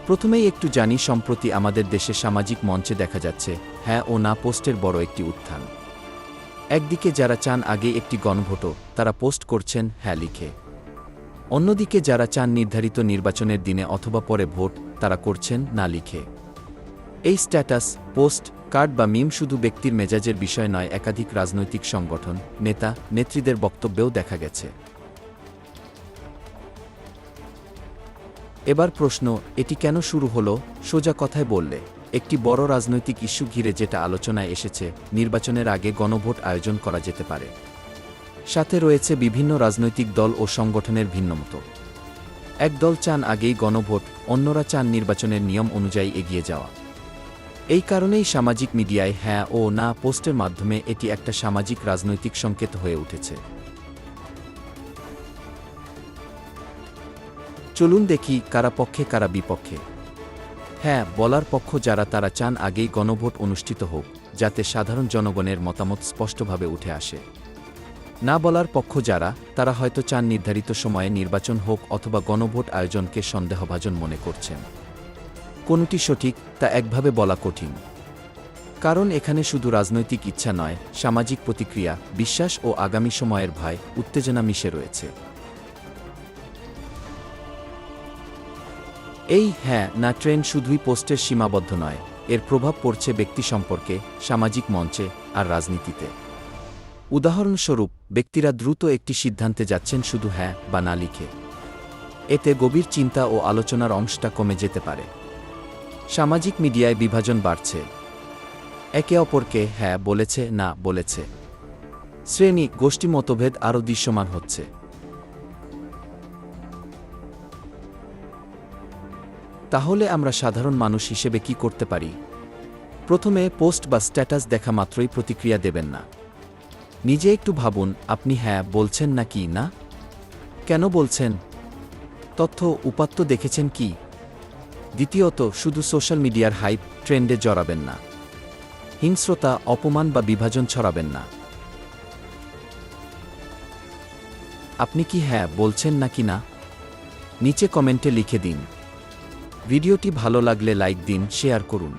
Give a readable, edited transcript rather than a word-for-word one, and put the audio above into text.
প্রথমেই একটু জানি, সম্প্রতি আমাদের দেশে সামাজিক মঞ্চে দেখা যাচ্ছে হ্যাঁ ও না পোস্টের বড় একটি উত্থান। একদিকে যারা চান আগে একটি গণভোটও, তারা পোস্ট করছেন হ্যাঁ লিখে। অন্যদিকে যারা চান নির্ধারিত নির্বাচনের দিনে অথবা পরে ভোট, তারা করছেন না লিখে। এই স্ট্যাটাস, পোস্ট, কার্ড বা মিম শুধু ব্যক্তির মেজাজের বিষয় নয়, একাধিক রাজনৈতিক সংগঠন, নেতা, নেত্রীদের বক্তব্যেও দেখা গেছে। এবার প্রশ্ন, এটি কেন শুরু হলো? সোজা কথায় বললে, একটি বড় রাজনৈতিক ইস্যু ঘিরে যেটা আলোচনায় এসেছে, নির্বাচনের আগে গণভোট আয়োজন করা যেতে পারে। সাথে রয়েছে বিভিন্ন রাজনৈতিক দল ও সংগঠনের ভিন্নমত। এক দল চান আগেই গণভোট, অন্যরা চান নির্বাচনের নিয়ম অনুযায়ী এগিয়ে যাওয়া। এই কারণেই সামাজিক মিডিয়ায় হ্যাঁ ও না পোস্টের মাধ্যমে এটি একটা সামাজিক রাজনৈতিক সংকেত হয়ে উঠেছে। চলুন দেখি কারা পক্ষে কারা বিপক্ষে। হ্যাঁ বলার পক্ষ যারা, তারা চান আগেই গণভোট অনুষ্ঠিত হোক, যাতে সাধারণ জনগণের মতামত স্পষ্টভাবে উঠে আসে। না বলার পক্ষ যারা, তারা হয়তো চান নির্ধারিত সময়ে নির্বাচন হোক অথবা গণভোট আয়োজনকে সন্দেহভাজন মনে করছেন। কোনটি সঠিক তা একভাবে বলা কঠিন, কারণ এখানে শুধু রাজনৈতিক ইচ্ছা নয়, সামাজিক প্রতিক্রিয়া, বিশ্বাস ও আগামী সময়ের ভয়, উত্তেজনা মিশে রয়েছে। এই হ্যাঁ না ট্রেন্ড শুধুই পোস্টের সীমাবদ্ধ নয়, এর প্রভাব পড়ছে ব্যক্তি সম্পর্কে, সামাজিক মঞ্চে আর রাজনীতিতে। উদাহরণস্বরূপ, ব্যক্তিরা দ্রুত একটি সিদ্ধান্তে যাচ্ছেন শুধু হ্যাঁ বা না লিখে। এতে গভীর চিন্তা ও আলোচনার অংশটা কমে যেতে পারে। সামাজিক মিডিয়ায় বিভাজন বাড়ছে, একে অপরকে হ্যাঁ বলেছে না বলেছে। শ্রেণী গোষ্ঠী মতভেদ আরও দৃশ্যমান হচ্ছে। তাহলে আমরা সাধারণ মানুষ হিসেবে কি করতে পারি? প্রথমে, পোস্ট বা স্ট্যাটাস দেখা মাত্রই প্রতিক্রিয়া দেবেন না। নিজে একটু ভাবুন, আপনি হ্যাঁ বলছেন নাকি না? কেন বলছেন? তথ্য উপাত্ত দেখেছেন কি? দ্বিতীয়ত, শুধু সোশ্যাল মিডিয়ার হাইপ, ট্রেন্ডে জড়াবেন না। হিংস্রতা, অপমান বা বিভাজন ছড়াবেন না। আপনি কি হ্যাঁ বলছেন নাকি না? নিচে কমেন্টে লিখে দিন। ভিডিওটি ভালো লাগলে লাইক দিন, শেয়ার করুন।